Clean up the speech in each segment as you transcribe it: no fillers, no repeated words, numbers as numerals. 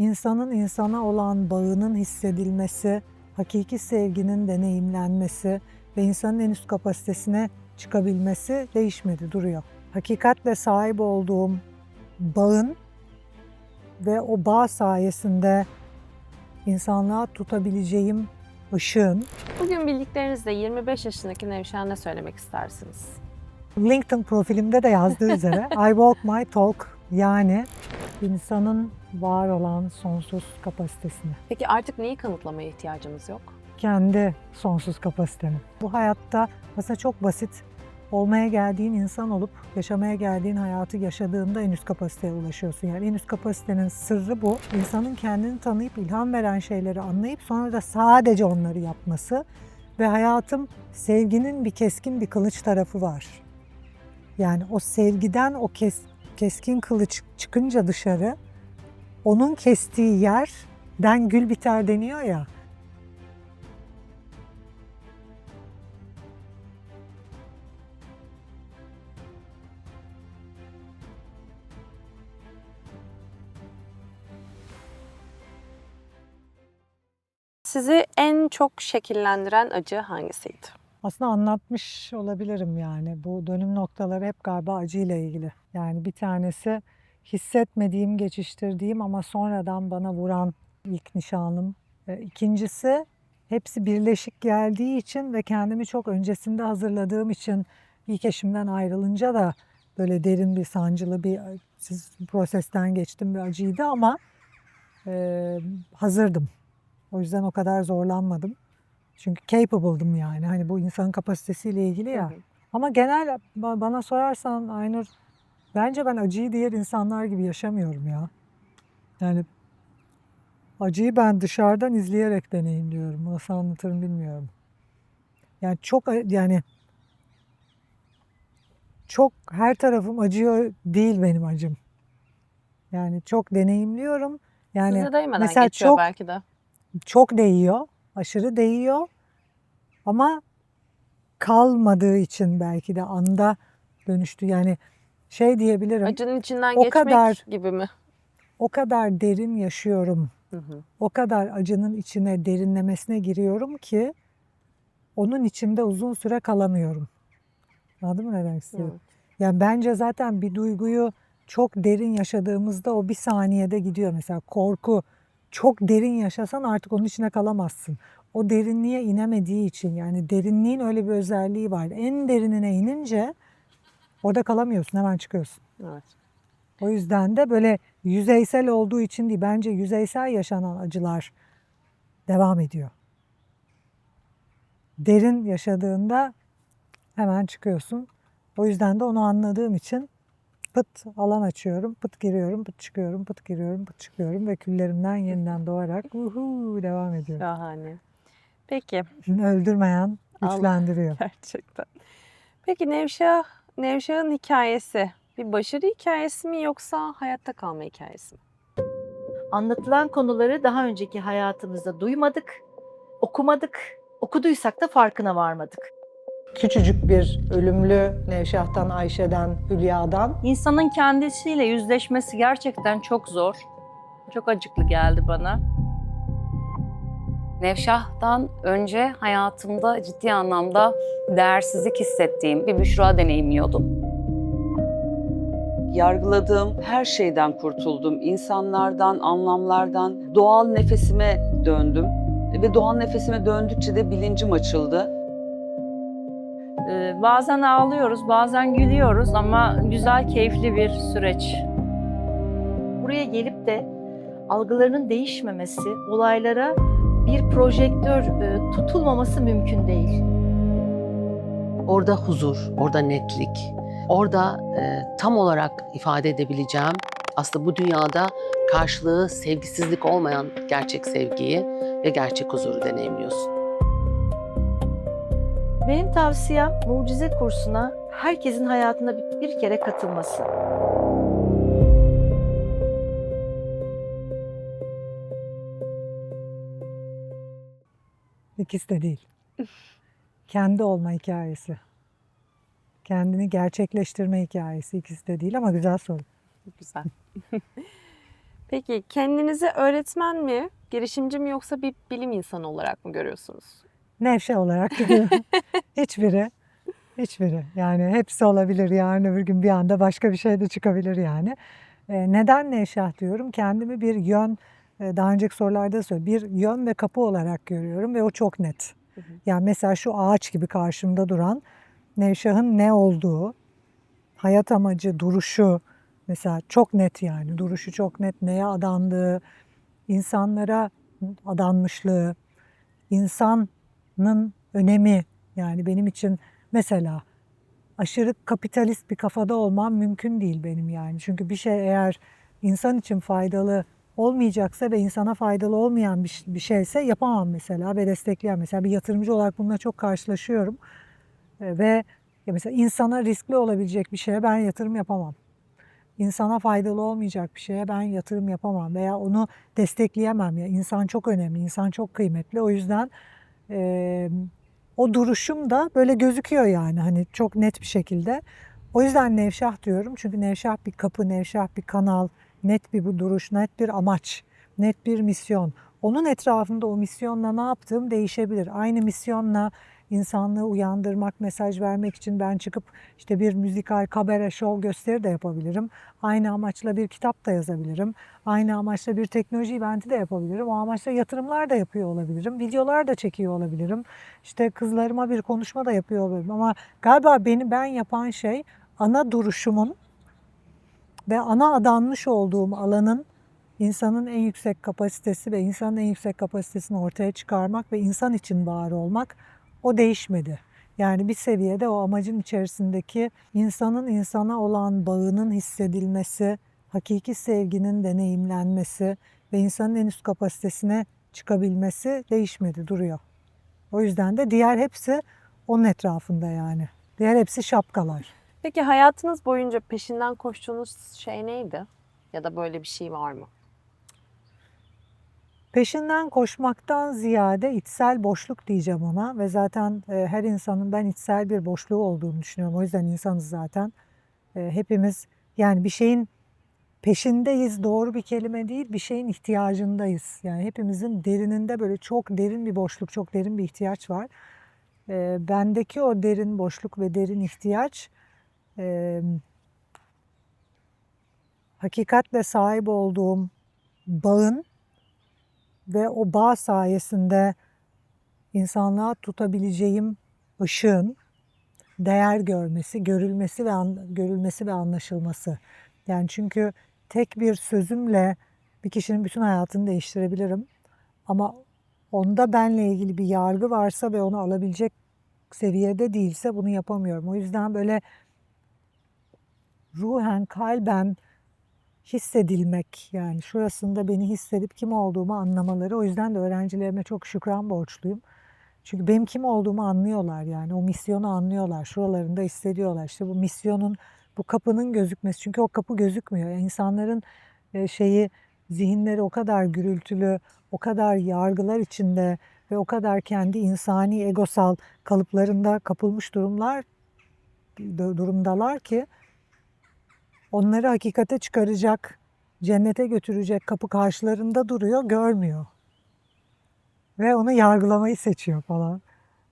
insanın insana olan bağının hissedilmesi, hakiki sevginin deneyimlenmesi ve insanın en üst kapasitesine çıkabilmesi değişmedi, duruyor. Hakikatle sahip olduğum bağın ve o bağ sayesinde insanlığa tutabileceğim ışığın. Bugün bildiklerinizle 25 yaşındaki Nevşah'a ne söylemek istersiniz? LinkedIn profilimde de yazdığı üzere I walk my talk, yani insanın var olan sonsuz kapasitesini. Peki artık neyi kanıtlamaya ihtiyacımız yok? Kendi sonsuz kapasitemi. Bu hayatta aslında çok basit. Olmaya geldiğin insan olup yaşamaya geldiğin hayatı yaşadığında en üst kapasiteye ulaşıyorsun. Yani en üst kapasitenin sırrı bu. İnsanın kendini tanıyıp ilham veren şeyleri anlayıp sonra da sadece onları yapması ve hayatım sevginin bir keskin bir kılıç tarafı var. Yani o sevgiden o keskin kılıç çıkınca dışarı, onun kestiği yerden gül biter deniyor ya. Sizi en çok şekillendiren acı hangisiydi? Aslında anlatmış olabilirim yani. Bu dönüm noktaları hep galiba acıyla ilgili. Yani bir tanesi hissetmediğim, geçiştirdiğim ama sonradan bana vuran ilk nişanlım. İkincisi hepsi birleşik geldiği için ve kendimi çok öncesinde hazırladığım için ilk eşimden ayrılınca da böyle derin bir sancılı bir prosesten geçtim bir acıydı ama hazırdım. O yüzden o kadar zorlanmadım. Çünkü capable'dım yani. Hani bu insanın kapasitesiyle ilgili ya. Hı hı. Ama genel bana sorarsan Aynur, bence ben acıyı diğer insanlar gibi yaşamıyorum ya. Yani acıyı ben dışarıdan izleyerek deneyimliyorum. Nasıl anlatırım bilmiyorum. Yani çok her tarafım acıyor değil benim acım. Yani çok deneyimliyorum. Yani Size değmeden mesela geçiyor belki de. çok değiyor. Aşırı değiyor. Ama kalmadığı için belki de anda dönüştü. Yani şey diyebilirim. Acının içinden O geçmek kadar gibi mi? o kadar derin yaşıyorum. Hı hı. O kadar acının içine, derinlemesine giriyorum ki onun içinde uzun süre kalamıyorum. Anladın mı ne demek istiyorum? Evet. Yani bence zaten bir duyguyu çok derin yaşadığımızda o bir saniyede gidiyor. Mesela korku çok derin yaşasan artık onun içine kalamazsın. O derinliğe inemediği için, yani derinliğin öyle bir özelliği var. En derinine inince orada kalamıyorsun, hemen çıkıyorsun. Evet. O yüzden de böyle yüzeysel olduğu için değil, bence yüzeysel yaşanan acılar devam ediyor. Derin yaşadığında hemen çıkıyorsun. O yüzden de onu anladığım için pıt alan açıyorum, pıt giriyorum, pıt çıkıyorum, pıt giriyorum, pıt çıkıyorum ve küllerimden yeniden doğarak devam ediyorum. Şahane. Peki. Öldürmeyen Allah güçlendiriyor. gerçekten. Peki Nevşah'ın hikayesi bir başarı hikayesi mi yoksa hayatta kalma hikayesi mi? Anlatılan konuları daha önceki hayatımızda duymadık, okumadık, okuduysak da farkına varmadık. Küçücük bir ölümlü Nevşah'tan, Ayşe'den, Hülya'dan İnsanın kendisiyle yüzleşmesi gerçekten çok zor. Çok acıklı geldi bana. Nevşah'tan önce hayatımda ciddi anlamda değersizlik hissettiğim bir Büşra deneyimliyordum. Yargıladığım her şeyden kurtuldum. İnsanlardan, anlamlardan, doğal nefesime döndüm. Ve doğal nefesime döndükçe de bilincim açıldı. Bazen ağlıyoruz, bazen gülüyoruz ama güzel, keyifli bir süreç. Buraya gelip de algılarının değişmemesi, olaylara bir projektör tutulmaması mümkün değil. Orada huzur, orada netlik, orada tam olarak ifade edebileceğim aslında bu dünyada karşılığı sevgisizlik olmayan gerçek sevgiyi ve gerçek huzuru deneyimliyorsun. Benim tavsiyem mucize kursuna herkesin hayatına bir kere katılması. İkisi de değil. Kendi olma hikayesi. Kendini gerçekleştirme hikayesi, ikisi de değil ama güzel soru. Güzel. Peki kendinizi öğretmen mi, girişimci mi yoksa bir bilim insanı olarak mı görüyorsunuz? Nevşe olarak görüyorum. Hiçbiri. Hiçbiri. Yani hepsi olabilir. Yarın öbür gün bir anda başka bir şey de çıkabilir yani. Neden Nevşah diyorum? Kendimi bir yön, daha önceki sorularda söyledim, bir yön ve kapı olarak görüyorum ve o çok net. Yani mesela şu ağaç gibi karşımda duran Nevşah'ın ne olduğu, hayat amacı, duruşu mesela çok net yani. Duruşu çok net, neye adandığı, insanlara adanmışlığı, insanın önemi yani benim için mesela aşırı kapitalist bir kafada olmam mümkün değil benim yani. Çünkü bir şey eğer insan için faydalı olmayacaksa ve insana faydalı olmayan bir şeyse yapamam mesela ve destekleyemem. Mesela bir yatırımcı olarak bununla çok karşılaşıyorum. Ve ya mesela insana riskli olabilecek bir şeye ben yatırım yapamam. İnsana faydalı olmayacak bir şeye ben yatırım yapamam veya onu destekleyemem. Ya insan çok önemli, insan çok kıymetli. O yüzden o duruşum da böyle gözüküyor yani hani çok net bir şekilde. O yüzden Nevşah diyorum çünkü Nevşah bir kapı, Nevşah bir kanal, net bir bu duruş, net bir amaç, net bir misyon. Onun etrafında o misyonla ne yaptığım değişebilir. Aynı misyonla insanlığı uyandırmak, mesaj vermek için ben çıkıp işte bir müzikal, kabare, şov, gösteri de yapabilirim. Aynı amaçla bir kitap da yazabilirim. Aynı amaçla bir teknoloji eventi de yapabilirim. O amaçla yatırımlar da yapıyor olabilirim. Videolar da çekiyor olabilirim. İşte kızlarıma bir konuşma da yapıyor olabilirim. Ama galiba ben yapan şey ana duruşumun ve ana adanmış olduğum alanın insanın en yüksek kapasitesi ve insanın en yüksek kapasitesini ortaya çıkarmak ve insan için var olmak o değişmedi. Yani bir seviyede o amacın içerisindeki insanın insana olan bağının hissedilmesi, hakiki sevginin deneyimlenmesi ve insanın en üst kapasitesine çıkabilmesi değişmedi, duruyor. O yüzden de diğer hepsi onun etrafında yani. Diğer hepsi şapkalar. Peki hayatınız boyunca peşinden koştuğunuz şey neydi? Ya da böyle bir şey var mı? Peşinden koşmaktan ziyade içsel boşluk diyeceğim ona ve zaten her insanın ben içsel bir boşluğu olduğunu düşünüyorum. O yüzden insanız zaten. Hepimiz yani bir şeyin peşindeyiz doğru bir kelime değil, bir şeyin ihtiyacındayız. Yani hepimizin derininde böyle çok derin bir boşluk, çok derin bir ihtiyaç var. Bendeki o derin boşluk ve derin ihtiyaç hakikatle sahip olduğum bağın ve o bağ sayesinde insanlığa tutabileceğim ışığın değer görmesi, görülmesi ve anlaşılması. Yani çünkü tek bir sözümle bir kişinin bütün hayatını değiştirebilirim. Ama onda benle ilgili bir yargı varsa ve onu alabilecek seviyede değilse bunu yapamıyorum. O yüzden böyle ruhen, kalben hissedilmek yani şurasında beni hissedip kim olduğumu anlamaları. O yüzden de öğrencilerime çok şükran borçluyum. Çünkü benim kim olduğumu anlıyorlar yani o misyonu anlıyorlar. Şuralarında hissediyorlar. İşte bu misyonun, bu kapının gözükmesi. Çünkü o kapı gözükmüyor. Yani insanların zihinleri o kadar gürültülü, o kadar yargılar içinde ve o kadar kendi insani egosal kalıplarında kapılmış durumdalar ki onları hakikate çıkaracak, cennete götürecek kapı karşılarında duruyor, görmüyor. Ve onu yargılamayı seçiyor falan.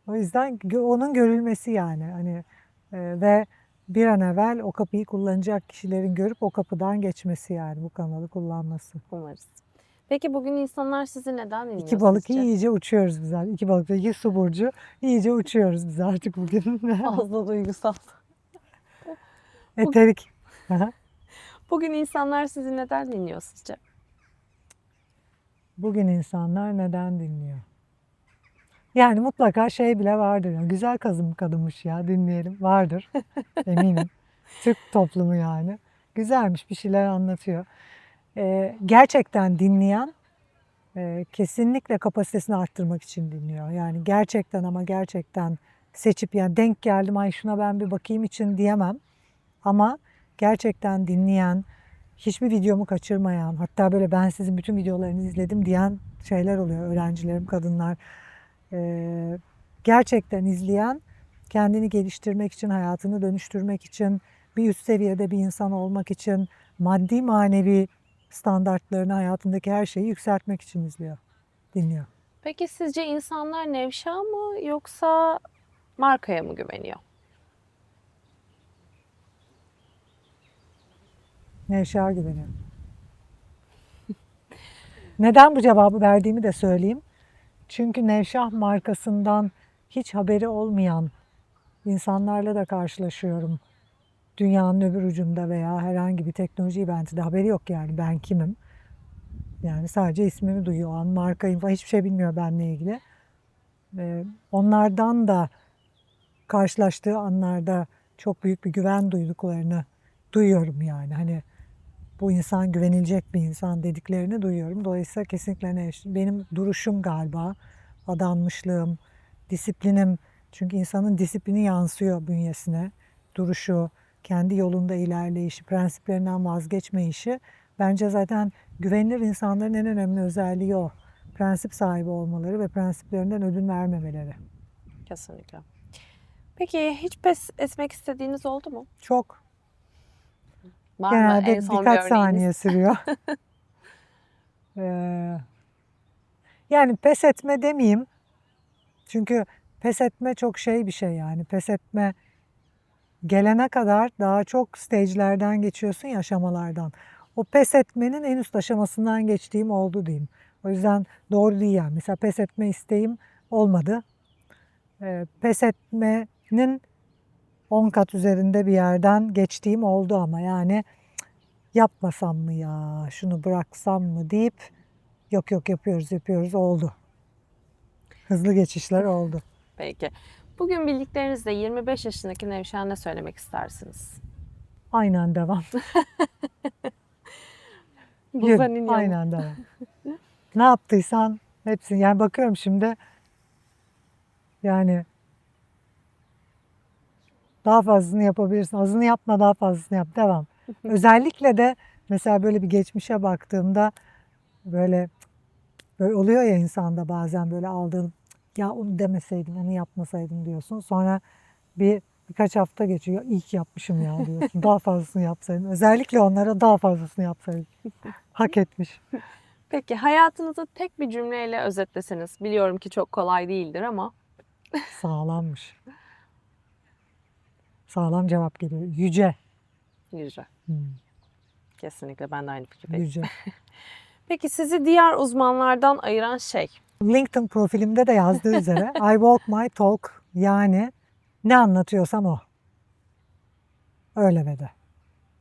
O yüzden onun görülmesi yani hani ve bir an evvel o kapıyı kullanacak kişilerin görüp o kapıdan geçmesi yani bu kanalı kullanması. Umarız. Peki bugün insanlar sizi neden dinliyor İki balık sizce? iyice uçuyoruz biz artık. İki balık ve iki su burcu iyice uçuyoruz biz artık bugün. Fazla duygusal. Eterik. Aha. Bugün insanlar sizi neden dinliyor sizce? Bugün insanlar neden dinliyor? Yani mutlaka şey bile vardır. Yani güzel kadınmış ya dinleyelim. Vardır. Eminim. Türk toplumu yani. Güzelmiş bir şeyler anlatıyor. Gerçekten dinleyen kesinlikle kapasitesini arttırmak için dinliyor. Yani gerçekten ama gerçekten seçip yani denk geldim ay şuna ben bir bakayım için diyemem. Ama gerçekten dinleyen, hiçbir videomu kaçırmayan, hatta böyle ben sizin bütün videolarınızı izledim diyen şeyler oluyor. Öğrencilerim, kadınlar. Gerçekten izleyen, kendini geliştirmek için, hayatını dönüştürmek için, bir üst seviyede bir insan olmak için, maddi manevi standartlarını, hayatındaki her şeyi yükseltmek için izliyor, dinliyor. Peki sizce insanlar Nevşah'a mı yoksa markaya mı güveniyor? Nevşah'a güveniyor. Neden bu cevabı verdiğimi de söyleyeyim. Çünkü Nevşah markasından hiç haberi olmayan insanlarla da karşılaşıyorum. Dünyanın öbür ucunda veya herhangi bir teknoloji eventinde haberi yok yani ben kimim. Yani sadece ismimi duyuyor o an, markayım falan, hiçbir şey bilmiyor benimle ilgili. Onlardan da karşılaştığı anlarda çok büyük bir güven duyduklarını duyuyorum yani. Hani bu insan güvenilecek bir insan dediklerini duyuyorum. Dolayısıyla kesinlikle benim duruşum galiba, adanmışlığım, disiplinim. Çünkü insanın disiplini yansıyor bünyesine. Duruşu, kendi yolunda ilerleyişi, prensiplerinden vazgeçmeyişi. Bence zaten güvenilir insanların en önemli özelliği o. Prensip sahibi olmaları ve prensiplerinden ödün vermemeleri. Kesinlikle. Peki hiç pes etmek istediğiniz oldu mu? Çok. Var mı Genelde en son bir birkaç örneğiniz? saniye sürüyor. Yani pes etme demeyeyim. Çünkü pes etme çok şey bir şey yani. Pes etme gelene kadar daha çok stage'lerden geçiyorsun ya, aşamalardan. O pes etmenin en üst aşamasından geçtiğim oldu diyeyim. O yüzden doğru değil yani. Mesela pes etme isteğim olmadı. Pes etmenin 10 kat üzerinde bir yerden geçtiğim oldu ama yani yapmasam mı ya, şunu bıraksam mı deyip yok yapıyoruz oldu. Hızlı geçişler oldu. Peki. Bugün bildiklerinizle 25 yaşındaki Nevşah'a ne söylemek istersiniz? Aynen devam. Bu Yürü, vanilya mı? aynen devam. Ne yaptıysan hepsini, yani bakıyorum şimdi, yani daha fazlasını yapabilirsin. Azını yapma, daha fazlasını yap. Devam. Özellikle de mesela böyle bir geçmişe baktığımda böyle oluyor ya insanda, bazen böyle aldığın, ya onu demeseydim, onu yapmasaydım diyorsun. Sonra birkaç hafta geçiyor. İyi ki yapmışım ya diyorsun. Daha fazlasını yapsaydım. Özellikle onlara daha fazlasını yapsaydım. Hak etmiş. Peki hayatınızı tek bir cümleyle özetleseniz, biliyorum ki çok kolay değildir ama Sağlammış. Sağlam cevap geliyor. Yüce. yüce. Hmm, Kesinlikle ben de aynı fikirdeyim. yüce. Peki sizi diğer uzmanlardan ayıran şey? LinkedIn profilimde de yazdığı üzere I walk my talk, yani ne anlatıyorsam o. Öyle ve de.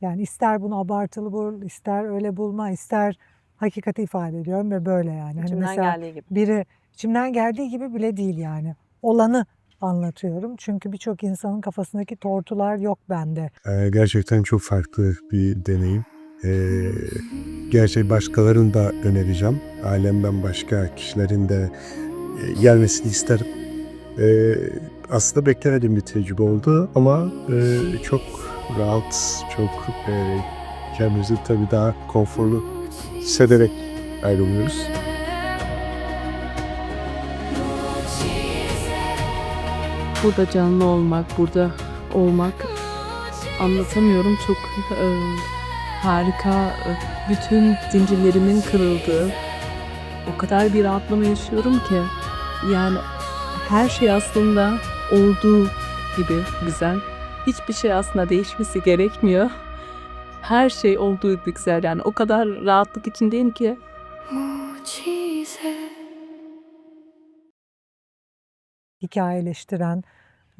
Yani ister bunu abartılı bul, ister öyle bulma, ister hakikati ifade ediyorum ve böyle yani. Hani İçimden mesela geldiği gibi. biri içimden geldiği gibi bile değil yani. Olanı anlatıyorum. Çünkü birçok insanın kafasındaki tortular yok bende. Gerçekten çok farklı bir deneyim. Gerçi başkalarını da önereceğim. Ailemden başka kişilerin de gelmesini isterim. Aslında beklemediğim bir tecrübe oldu ama çok rahat, çok kendimizi tabii daha konforlu hissederek ayrılıyoruz. Burada canlı olmak, burada olmak anlatamıyorum. Çok harika. Bütün zincirlerimin kırıldığı, o kadar bir rahatlama yaşıyorum ki. Yani her şey aslında olduğu gibi güzel. Hiçbir şey aslında değişmesi gerekmiyor. Her şey olduğu gibi güzel. Yani o kadar rahatlık içindeyim ki. Hikayeleştiren,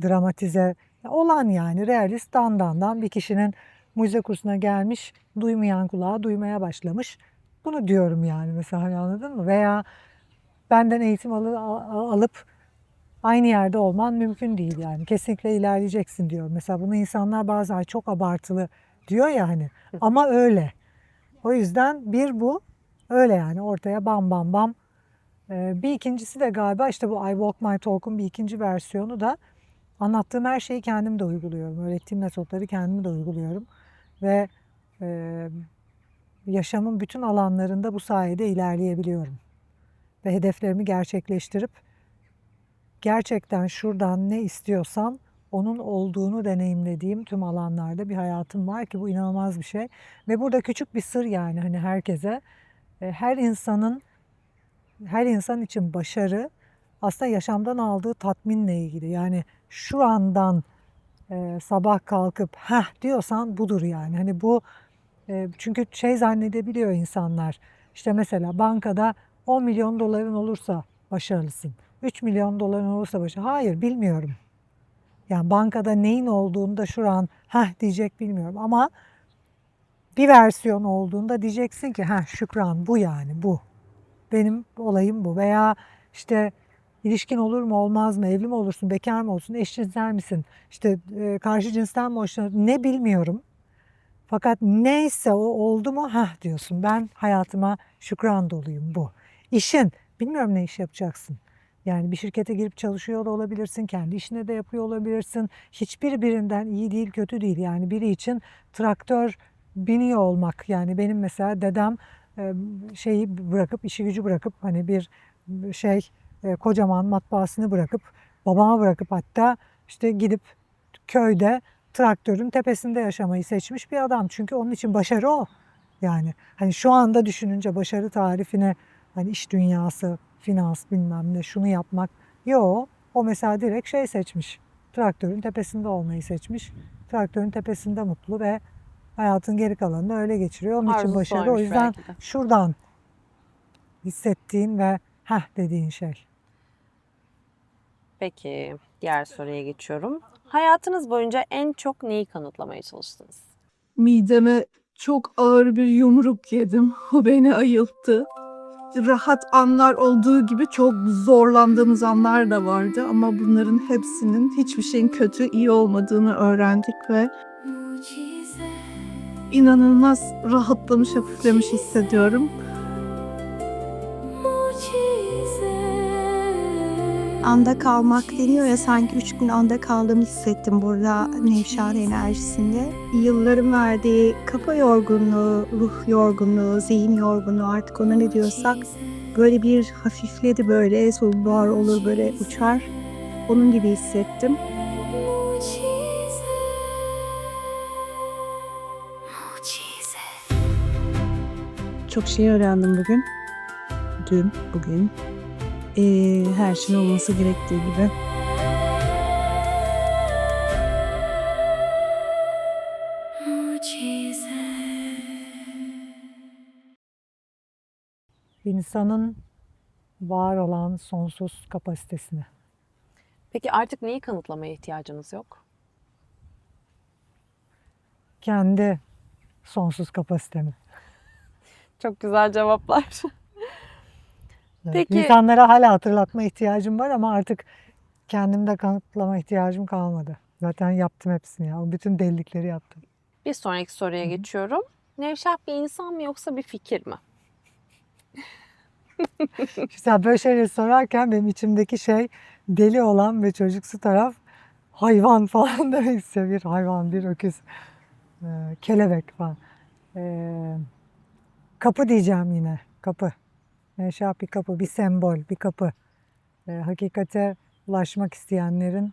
dramatize olan, yani realist, dandan bir kişinin mucize kursuna gelmiş, duymayan kulağa duymaya başlamış. Bunu diyorum yani mesela, hani anladın mı? Veya benden eğitim alıp aynı yerde olman mümkün değil yani. Kesinlikle ilerleyeceksin diyorum. Mesela bunu insanlar bazen çok abartılı diyor ya hani, ama öyle. O yüzden bir bu öyle yani, ortaya bam bam bam. Bir ikincisi de galiba işte bu I Walk My Talk'un bir ikinci versiyonu da anlattığım her şeyi kendim de uyguluyorum. Öğrettiğim metotları kendim de uyguluyorum. Ve yaşamın bütün alanlarında bu sayede ilerleyebiliyorum. Ve hedeflerimi gerçekleştirip gerçekten şuradan ne istiyorsam onun olduğunu deneyimlediğim tüm alanlarda bir hayatım var ki bu inanılmaz bir şey. Ve burada küçük bir sır yani hani herkese her insan için başarı aslında yaşamdan aldığı tatminle ilgili. Yani şu andan sabah kalkıp heh diyorsan budur yani. Hani bu çünkü şey zannedebiliyor insanlar. İşte mesela bankada 10 milyon doların olursa başarılısın. 3 milyon doların olursa başarılı. Hayır bilmiyorum. Yani bankada neyin olduğunu da şu an heh diyecek bilmiyorum ama bir versiyon olduğunda diyeceksin ki heh Şükran bu yani bu. Benim olayım bu. Veya işte ilişkin olur mu olmaz mı, evli mi olursun, bekar mı olursun, eşcinsel misin, işte karşı cinsten mi hoşlanırsın ne bilmiyorum. Fakat neyse o oldu mu hah diyorsun. Ben hayatıma şükran doluyum bu. İşin bilmiyorum ne iş yapacaksın. Yani bir şirkete girip çalışıyor da olabilirsin. Kendi işini de yapıyor olabilirsin. Hiçbiri birinden iyi değil kötü değil. Yani biri için traktör biniyor olmak. Yani benim mesela dedem şeyi bırakıp işi gücü bırakıp hani bir kocaman matbaasını bırakıp babama bırakıp hatta işte gidip köyde traktörün tepesinde yaşamayı seçmiş bir adam. Çünkü onun için başarı o. Yani hani şu anda düşününce başarı tarifine hani iş dünyası, finans bilmem ne şunu yapmak. Yok. O mesela direkt şey seçmiş. Traktörün tepesinde olmayı seçmiş. Traktörün tepesinde mutlu ve hayatın geri kalanını öyle geçiriyor. Onun için Arzusu başarı. O oymuş yüzden belki de. şuradan hissettiğin ve heh dediğin şey. Peki diğer soruya geçiyorum. Hayatınız boyunca en çok neyi kanıtlamaya çalıştınız? Mideme çok ağır bir yumruk yedim. O beni ayılttı. Rahat anlar olduğu gibi çok zorlandığımız anlar da vardı ama bunların hepsinin hiçbir şeyin kötü, iyi olmadığını öğrendik ve inanılmaz rahatlamış, hafiflemiş hissediyorum. Anda kalmak deniyor ya, sanki 3 gün anda kaldığımı hissettim burada Nevşehir enerjisinde. Yılların verdiği kafa yorgunluğu, ruh yorgunluğu, zihin yorgunluğu artık ona ne diyorsak böyle bir hafifledi, böyle soluklar olur böyle uçar. Onun gibi hissettim. Çok şey öğrendim bugün. Bugün. Her şey olması gerektiği gibi. İnsanın var olan sonsuz kapasitesini. Peki artık neyi kanıtlamaya ihtiyacınız yok? Kendi sonsuz kapasitemi. Çok güzel cevaplar. Evet, Peki- İnsanlara hala hatırlatma ihtiyacım var ama artık kendimde kanıtlama ihtiyacım kalmadı. Zaten yaptım hepsini ya. O bütün delilikleri yaptım. Bir sonraki soruya geçiyorum. Nevşah bir insan mı yoksa bir fikir mi? Güzel böyle şeyleri sorarken benim içimdeki şey deli olan ve çocuksu taraf hayvan falan demek istiyor. Bir hayvan, bir öküz, kelebek falan. Kapı diyeceğim yine. Kapı. Nevşah bir kapı, bir sembol, bir kapı. Hakikate ulaşmak isteyenlerin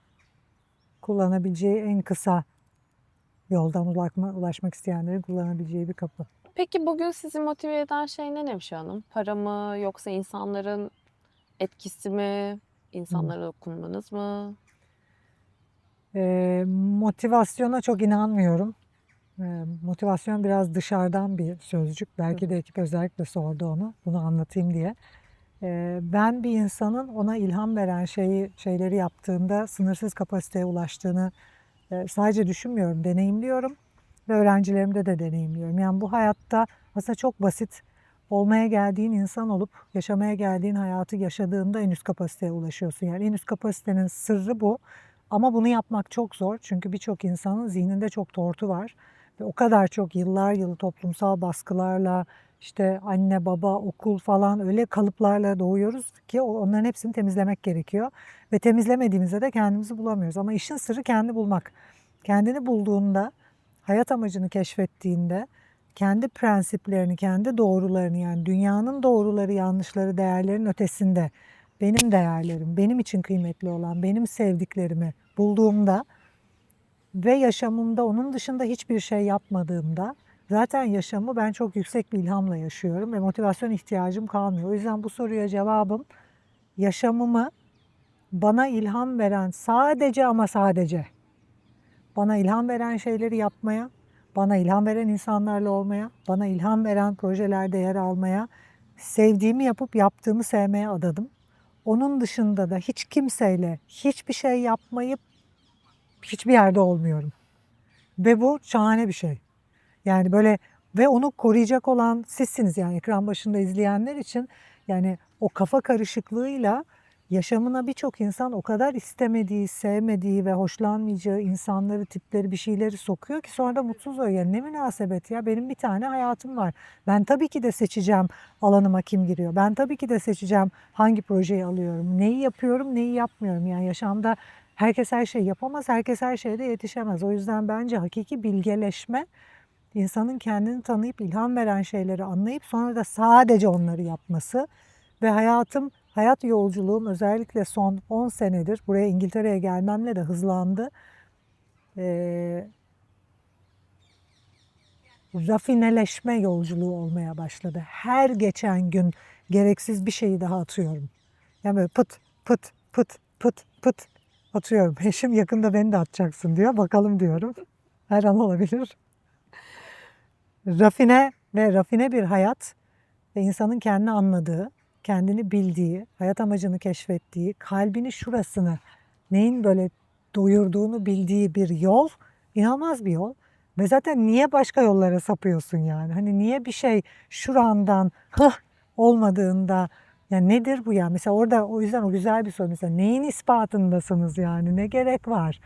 kullanabileceği en kısa yoldan ulaşmak isteyenlerin kullanabileceği bir kapı. Peki bugün sizi motive eden şey ne Nevşah Hanım? Para mı yoksa insanların etkisi mi? İnsanlara dokunmanız mı? Motivasyona çok inanmıyorum. Motivasyon biraz dışarıdan bir sözcük. Belki de ekip özellikle sordu onu. Bunu anlatayım diye. Ben bir insanın ona ilham veren şeyleri yaptığında sınırsız kapasiteye ulaştığını sadece düşünmüyorum, deneyimliyorum ve öğrencilerimde de deneyimliyorum. Yani bu hayatta aslında çok basit olmaya geldiğin insan olup yaşamaya geldiğin hayatı yaşadığında en üst kapasiteye ulaşıyorsun. Yani en üst kapasitenin sırrı bu. Ama bunu yapmak çok zor çünkü birçok insanın zihninde çok tortu var. Ve o kadar çok yıllar yılı toplumsal baskılarla, işte anne, baba, okul falan öyle kalıplarla doğuyoruz ki onların hepsini temizlemek gerekiyor. Ve temizlemediğimizde de kendimizi bulamıyoruz. Ama işin sırrı kendi bulmak. Kendini bulduğunda, hayat amacını keşfettiğinde, kendi prensiplerini, kendi doğrularını yani dünyanın doğruları, yanlışları, değerlerin ötesinde benim değerlerim, benim için kıymetli olan, benim sevdiklerimi bulduğumda Ve yaşamımda onun dışında hiçbir şey yapmadığımda zaten yaşamı ben çok yüksek bir ilhamla yaşıyorum ve motivasyon ihtiyacım kalmıyor. O yüzden bu soruya cevabım yaşamımı bana ilham veren sadece ama sadece bana ilham veren şeyleri yapmaya, bana ilham veren insanlarla olmaya, bana ilham veren projelerde yer almaya, sevdiğimi yapıp yaptığımı sevmeye adadım. Onun dışında da hiç kimseyle hiçbir şey yapmayıp hiçbir yerde olmuyorum. Ve bu şahane bir şey. Yani böyle ve onu koruyacak olan sizsiniz yani ekran başında izleyenler için. Yani o kafa karışıklığıyla yaşamına birçok insan o kadar istemediği, sevmediği ve hoşlanmayacağı insanları, tipleri, bir şeyleri sokuyor ki sonra da mutsuz oluyor. Yani ne münasebet ya, benim bir tane hayatım var. Ben tabii ki de seçeceğim alanıma kim giriyor. Ben tabii ki de seçeceğim hangi projeyi alıyorum. Neyi yapıyorum, neyi yapmıyorum. Yani yaşamda herkes her şeyi yapamaz, herkes her şeye de yetişemez. O yüzden bence hakiki bilgeleşme insanın kendini tanıyıp ilham veren şeyleri anlayıp sonra da sadece onları yapması ve hayat yolculuğum özellikle son 10 senedir buraya İngiltere'ye gelmemle de hızlandı. Rafineleşme yolculuğu olmaya başladı. Her geçen gün gereksiz bir şeyi daha atıyorum. Yani böyle pıt pıt pıt pıt pıt atıyorum. Eşim yakında beni de atacaksın diyor. Bakalım diyorum. Her an olabilir. Rafine bir hayat ve insanın kendini anladığı, kendini bildiği, hayat amacını keşfettiği, kalbini şurasını neyin böyle doyurduğunu bildiği bir yol, inanılmaz bir yol. Ve zaten niye başka yollara sapıyorsun yani? Hani niye bir şey şurandan olmadığında yani nedir bu ya? Mesela orada o yüzden o güzel bir soru. Mesela neyin ispatındasınız yani? Ne gerek var?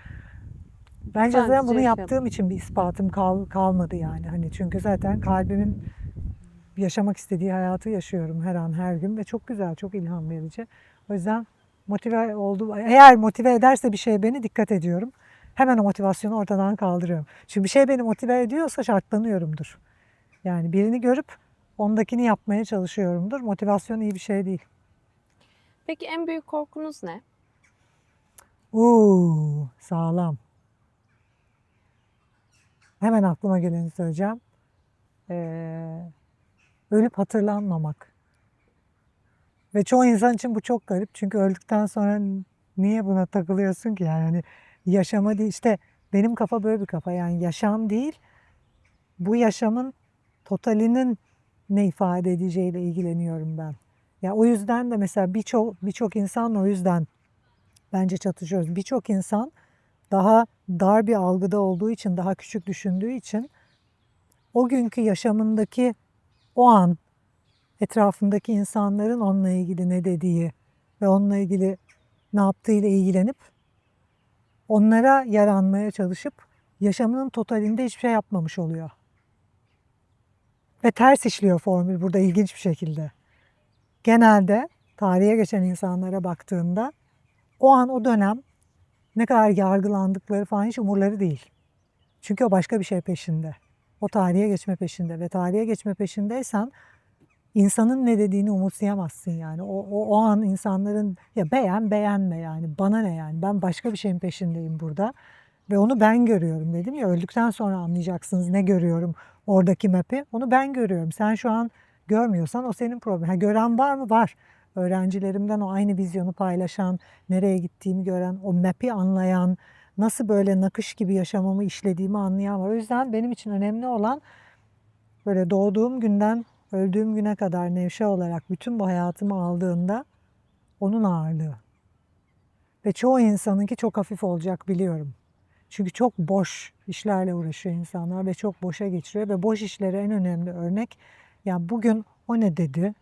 Bence zaten Sadece bunu yaşayalım. yaptığım için bir ispatım kalmadı yani. Hani çünkü zaten kalbimin yaşamak istediği hayatı yaşıyorum her an her gün ve çok güzel, çok ilham verici. O yüzden motive oldu. Eğer motive ederse bir şey beni dikkat ediyorum. Hemen o motivasyonu ortadan kaldırıyorum. Çünkü bir şey beni motive ediyorsa şartlanıyorumdur. Yani birini görüp ondakini yapmaya çalışıyorumdur. Motivasyon iyi bir şey değil. Peki en büyük korkunuz ne? Sağlam. Hemen aklıma geleni söyleyeceğim. Ölüp hatırlanmamak. Ve çoğu insan için bu çok garip. Çünkü öldükten sonra niye buna takılıyorsun ki? Yani hani yaşama değil. İşte benim kafa böyle bir kafa. Yani yaşam değil, bu yaşamın totalinin ne ifade edeceğiyle ilgileniyorum ben. Ya o yüzden de mesela birçok insanla o yüzden bence çatışıyoruz. Birçok insan daha dar bir algıda olduğu için, daha küçük düşündüğü için o günkü yaşamındaki o an etrafındaki insanların onunla ilgili ne dediği ve onunla ilgili ne yaptığıyla ilgilenip onlara yaranmaya çalışıp yaşamının totalinde hiçbir şey yapmamış oluyor. Ve ters işliyor formül burada ilginç bir şekilde. Genelde tarihe geçen insanlara baktığında o an o dönem ne kadar yargılandıkları falan hiç umurları değil. Çünkü o başka bir şey peşinde. O tarihe geçme peşinde ve tarihe geçme peşindeysen insanın ne dediğini umursayamazsın yani. O an insanların ya beğenme yani bana ne yani ben başka bir şeyin peşindeyim burada. Ve onu ben görüyorum dedim ya, öldükten sonra anlayacaksınız ne görüyorum oradaki map'i. Onu ben görüyorum. Sen şu an görmüyorsan o senin problemin. Gören var mı? Var. Öğrencilerimden o aynı vizyonu paylaşan, nereye gittiğimi gören, o map'i anlayan, nasıl böyle nakış gibi yaşamamı işlediğimi anlayan var. O yüzden benim için önemli olan böyle doğduğum günden öldüğüm güne kadar Nevşe olarak bütün bu hayatımı aldığında onun ağırlığı. Ve çoğu insanınki çok hafif olacak biliyorum. Çünkü çok boş işlerle uğraşıyor insanlar ve çok boşa geçiriyor ve boş işlere en önemli örnek ya bugün o ne dedi?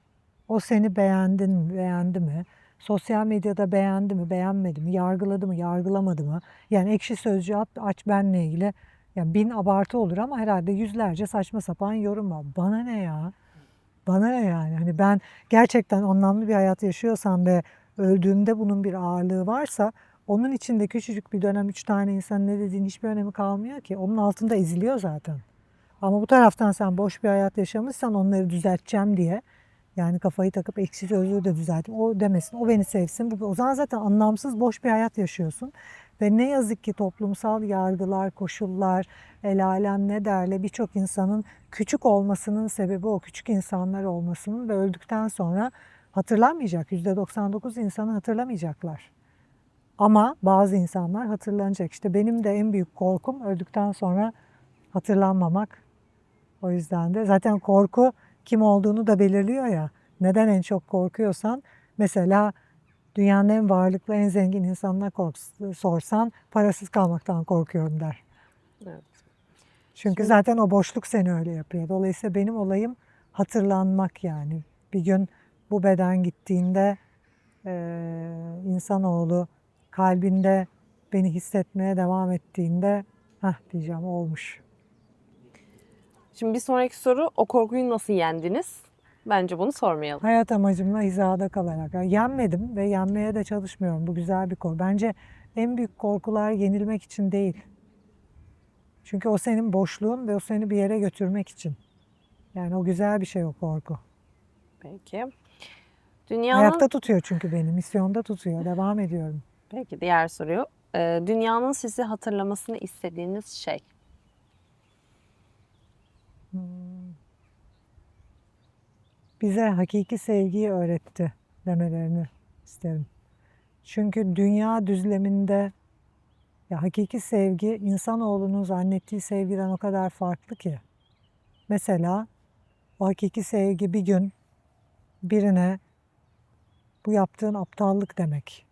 O seni beğendin mi, beğendi mi? Sosyal medyada beğendi mi, beğenmedi mi? Yargıladı mı, yargılamadı mı? Yani Ekşi Sözlüğü aç benle ilgili. Yani 1000 abartı olur ama herhalde yüzlerce saçma sapan yorum var. Bana ne ya? Bana ne yani? Hani ben gerçekten anlamlı bir hayat yaşıyorsam ve öldüğümde bunun bir ağırlığı varsa onun içinde küçücük bir dönem 3 tane insan ne dediğinin hiçbir önemi kalmıyor ki. Onun altında eziliyor zaten. Ama bu taraftan sen boş bir hayat yaşamışsan onları düzelteceğim diye Yani kafayı takıp ekşi sözlüğü de düzelteyim. O demesin, o beni sevsin. O zaman zaten anlamsız, boş bir hayat yaşıyorsun. Ve ne yazık ki toplumsal yargılar, koşullar, el alem ne derle birçok insanın küçük olmasının sebebi o küçük insanlar olmasının ve öldükten sonra hatırlanmayacak. %99 insanı hatırlamayacaklar. Ama bazı insanlar hatırlanacak. İşte benim de en büyük korkum öldükten sonra hatırlanmamak. O yüzden de zaten korku kim olduğunu da belirliyor ya. Neden en çok korkuyorsan mesela dünyanın en varlıklı, en zengin insanına sorsan parasız kalmaktan korkuyorum der. Evet. Çünkü zaten o boşluk seni öyle yapıyor. Dolayısıyla benim olayım hatırlanmak yani. Bir gün bu beden gittiğinde insanoğlu kalbinde beni hissetmeye devam ettiğinde diyeceğim olmuş. Şimdi bir sonraki soru, o korkuyu nasıl yendiniz? Bence bunu sormayalım. Hayat amacımla hizada kalarak. Yani yenmedim ve yenmeye de çalışmıyorum. Bu güzel bir korku. Bence en büyük korkular yenilmek için değil. Çünkü o senin boşluğun ve o seni bir yere götürmek için. Yani o güzel bir şey o korku. Peki. Dünyanın... Ayakta tutuyor çünkü beni. Misyonda tutuyor. Devam ediyorum. Peki diğer soruyu. Dünyanın sizi hatırlamasını istediğiniz şey. Bize hakiki sevgiyi öğretti demelerini isterim. Çünkü dünya düzleminde ya hakiki sevgi insanoğlunun zannettiği sevgiden o kadar farklı ki. Mesela o hakiki sevgi bir gün birine bu yaptığın aptallık demek.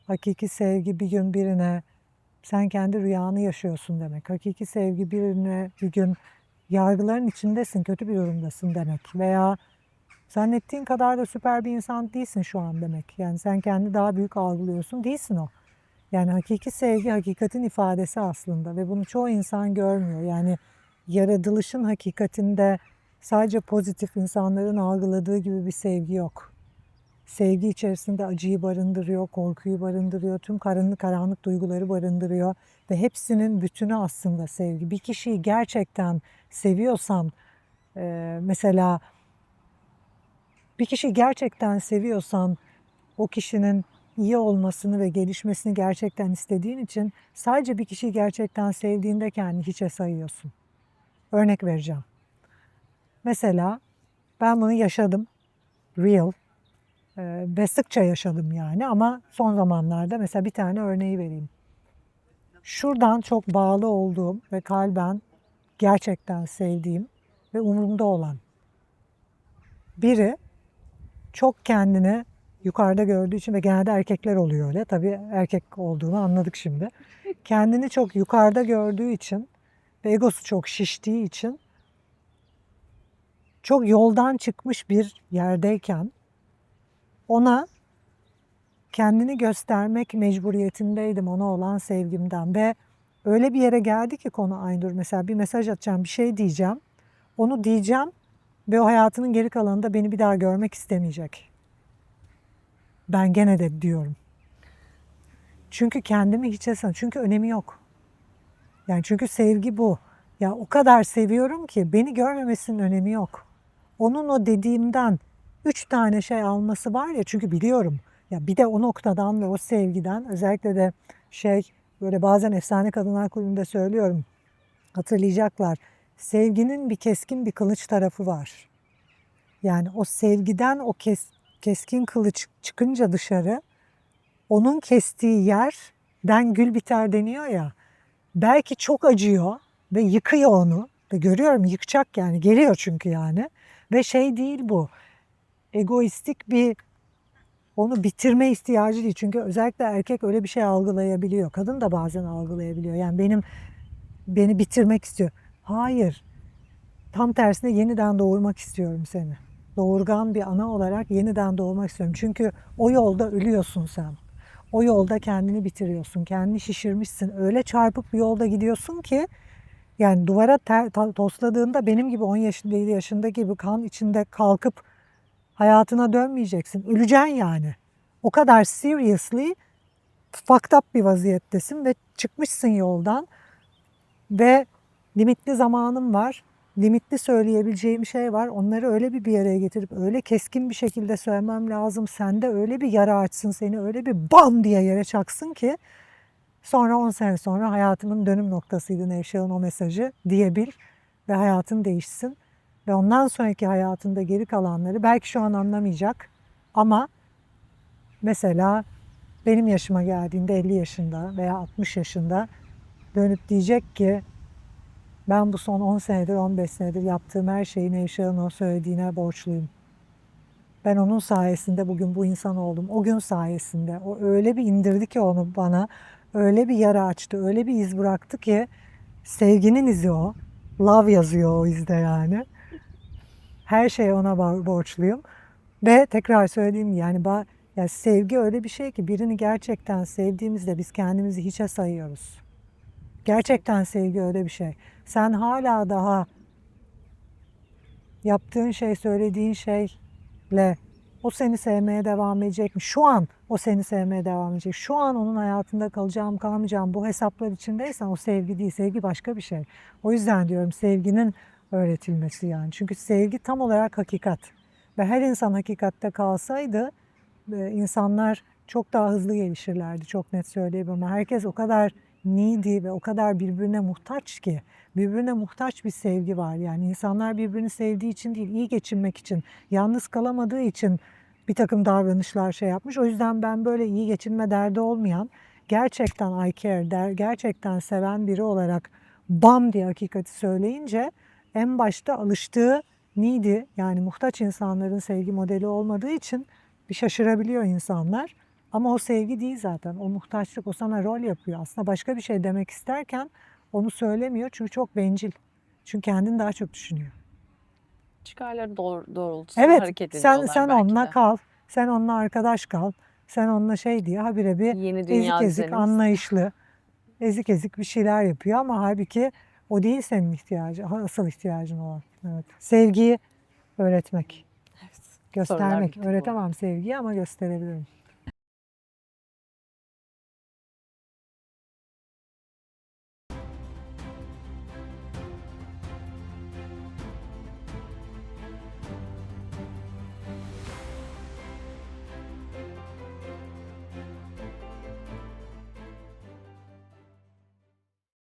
Hakiki sevgi bir gün birine sen kendi rüyanı yaşıyorsun demek. Hakiki sevgi birine bir gün yargıların içindesin, kötü bir durumdasın demek. Veya zannettiğin kadar da süper bir insan değilsin şu an demek. Yani sen kendi daha büyük algılıyorsun, değilsin o. Yani hakiki sevgi hakikatin ifadesi aslında ve bunu çoğu insan görmüyor. Yani yaratılışın hakikatinde sadece pozitif insanların algıladığı gibi bir sevgi yok. Sevgi içerisinde acıyı barındırıyor, korkuyu barındırıyor, tüm karanlık duyguları barındırıyor ve hepsinin bütünü aslında sevgi. Bir kişiyi gerçekten seviyorsan, mesela bir kişiyi gerçekten seviyorsan o kişinin iyi olmasını ve gelişmesini gerçekten istediğin için sadece bir kişiyi gerçekten sevdiğinde kendini hiçe sayıyorsun. Örnek vereceğim. Mesela ben bunu yaşadım. Real. Ve sıkça yaşadım yani ama son zamanlarda mesela bir tane örneği vereyim. Şuradan çok bağlı olduğum ve kalben gerçekten sevdiğim ve umurumda olan biri çok kendini yukarıda gördüğü için ve genelde erkekler oluyor öyle. Tabii erkek olduğunu anladık şimdi. Kendini çok yukarıda gördüğü için ve egosu çok şiştiği için çok yoldan çıkmış bir yerdeyken ona kendini göstermek mecburiyetindeydim ona olan sevgimden ve öyle bir yere geldi ki konu Aynur. Mesela bir mesaj atacağım, bir şey diyeceğim. Onu diyeceğim ve o hayatının geri kalanında beni bir daha görmek istemeyecek. Ben gene de diyorum. Çünkü kendimi hiçe sanıyorum. Çünkü önemi yok. Yani çünkü sevgi bu. Ya o kadar seviyorum ki beni görmemesinin önemi yok. Onun o dediğimden 3 tane şey alması var ya çünkü biliyorum. Ya bir de o noktadan ve o sevgiden özellikle de böyle bazen Efsane Kadınlar Kulübü'nde söylüyorum. Hatırlayacaklar. Sevginin bir keskin bir kılıç tarafı var. Yani o sevgiden o keskin kılıç çıkınca dışarı onun kestiği yerden gül biter deniyor ya. Belki çok acıyor ve yıkıyor onu ve görüyorum yıkacak yani geliyor çünkü yani. Ve değil bu egoistik bir onu bitirme ihtiyacı değil. Çünkü özellikle erkek öyle bir şey algılayabiliyor. Kadın da bazen algılayabiliyor. Yani beni bitirmek istiyor. Hayır. Tam tersine yeniden doğurmak istiyorum seni. Doğurgan bir ana olarak yeniden doğmak istiyorum. Çünkü o yolda ölüyorsun sen. O yolda kendini bitiriyorsun. Kendini şişirmişsin. Öyle çarpık bir yolda gidiyorsun ki yani duvara tosladığında benim gibi 10 yaşında 7 yaşındaki gibi kan içinde kalkıp hayatına dönmeyeceksin. Öleceksin yani. O kadar seriously fucked up bir vaziyettesin ve çıkmışsın yoldan ve limitli zamanın var. limitli söyleyebileceğim şey var. Onları öyle bir araya getirip öyle keskin bir şekilde söylemem lazım. Sende öyle bir yara açsın, seni öyle bir bam diye yere çaksın ki sonra 10 sene sonra hayatımın dönüm noktasıydı Nevşah'ın o mesajı diyebil ve hayatın değişsin. Ve ondan sonraki hayatında geri kalanları belki şu an anlamayacak ama mesela benim yaşıma geldiğinde 50 yaşında veya 60 yaşında dönüp diyecek ki ben bu son 10 senedir, 15 senedir yaptığım her şeyi Nevşah'ın o söylediğine borçluyum. Ben onun sayesinde bugün bu insan oldum. O gün sayesinde. O öyle bir indirdi ki onu bana. Öyle bir yara açtı, öyle bir iz bıraktı ki sevginin izi o. Love yazıyor o izde yani. Her şeye ona borçluyum. Ve tekrar söylediğim gibi yani sevgi öyle bir şey ki birini gerçekten sevdiğimizde biz kendimizi hiçe sayıyoruz. Gerçekten sevgi öyle bir şey. Sen hala daha yaptığın şey, söylediğin şeyle o seni sevmeye devam edecek mi? Şu an o seni sevmeye devam edecek. Şu an onun hayatında kalacağım, kalmayacağım bu hesaplar içindeysen o sevgi değil. Sevgi başka bir şey. O yüzden diyorum sevginin öğretilmesi yani. Çünkü sevgi tam olarak hakikat. Ve her insan hakikatte kalsaydı insanlar çok daha hızlı gelişirlerdi. Çok net söyleyebilirim. Ama herkes o kadar needy ve o kadar birbirine muhtaç ki. Birbirine muhtaç bir sevgi var. Yani insanlar birbirini sevdiği için değil, iyi geçinmek için, yalnız kalamadığı için bir takım davranışlar yapmış. O yüzden ben böyle iyi geçinme derdi olmayan, gerçekten I care der, gerçekten seven biri olarak bam diye hakikati söyleyince en başta alıştığı needy yani muhtaç insanların sevgi modeli olmadığı için bir şaşırabiliyor insanlar. Ama o sevgi değil zaten. O muhtaçlık, o sana rol yapıyor. Aslında başka bir şey demek isterken onu söylemiyor çünkü çok bencil. Çünkü kendini daha çok düşünüyor. Çıkarları doğrultusunda Evet, hareket ediyorlar sen belki onunla de. kal. Sen onunla arkadaş kal. Sen onunla diye habire bir Yeni dünya ezik ezik, düzenimiz. anlayışlı, ezik ezik bir şeyler yapıyor ama halbuki o değil senin ihtiyacın, asıl ihtiyacın olan. Evet. Sevgiyi öğretmek, Sorular göstermek. bitti bu arada. Öğretemem sevgiyi ama gösterebilirim.